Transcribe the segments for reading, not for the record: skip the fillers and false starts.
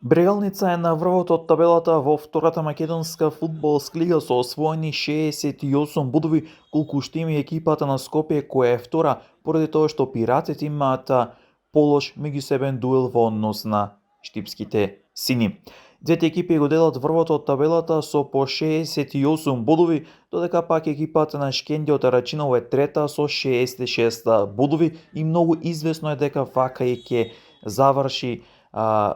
Брегалница е на врвот од табелата во втората македонска фудбалска лига со освоени 68 будови, колку што има екипата на Скопје која е втора, поради тоа што пиратите имаат полош меѓусебен дуел во однос на штипските сини. Двете екипи го делат врвот од табелата со по 68 бодови, додека пак екипата на Шкендија од Рачиново е трета со 66 бодови и многу известно е дека вака и ќе заврши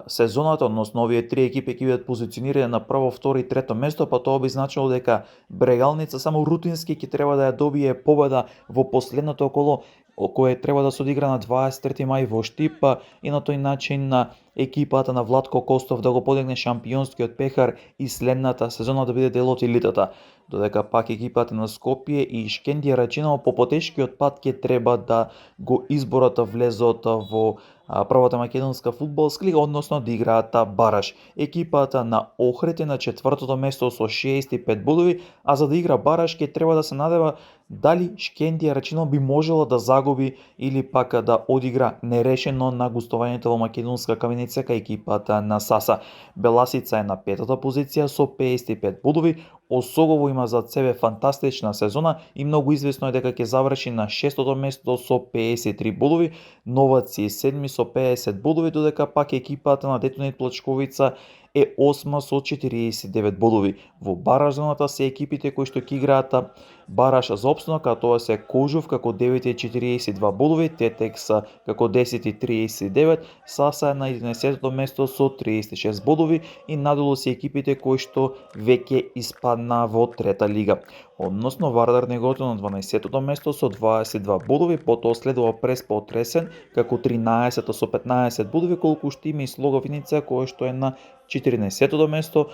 сезоната, односно овие три екипи ќе бидат позиционирани на прво, второ и трето место, па тоа би значило дека Брегалница само рутински ќе треба да ја добие победа во последното коло, кое треба да се одигра на 23 мај во Штип, и на тој начин на екипата на Владко Костов да го подигне шампионскиот пехар и следната сезона да биде дел од елитата, додека пак екипата на Скопје и Шкендија Рачиново по потешкиот пат ќе треба да го изборат влезот во првата македонска фудбалска лига, односно да играат бараж. Екипата на Охрид е на четвртото место со 65 бодови, а за да игра бараж ќе треба да се надева дали Шкендија Рачиново би можела да загуби или пак да одигра нерешено на гостувањето во македонска каменица кај екипата на Саса. Беласица е на петата позиција со 55 бодови. Осогово има зад себе фантастична сезона и многу известно е дека ќе заврши на шестото место со 53 бодови. Новаци е седми со 50 бодови, додека пак екипата на Детонит Плачковица е осма со 49 бодови. Во бараж зоната се екипите кои што ќе играат бараж за опстанок, а тоа се Кожув како 9 и 42 бодови, Тетекс како 10 и 39, Саса е на 11-тото место со 36 бодови и надолу се екипите кои што веќе испадна во трета лига. Односно Вардар Неготино на 12-тото место со 22 бодови, потоа следува Преспа од Ресен како 13-то со 15 бодови, колку што има и Слога Виница кој што е на 14-тото место.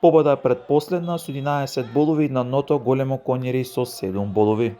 Победа е предпоследна со 11 бодови, на ното Големо Конјери со 7 бодови.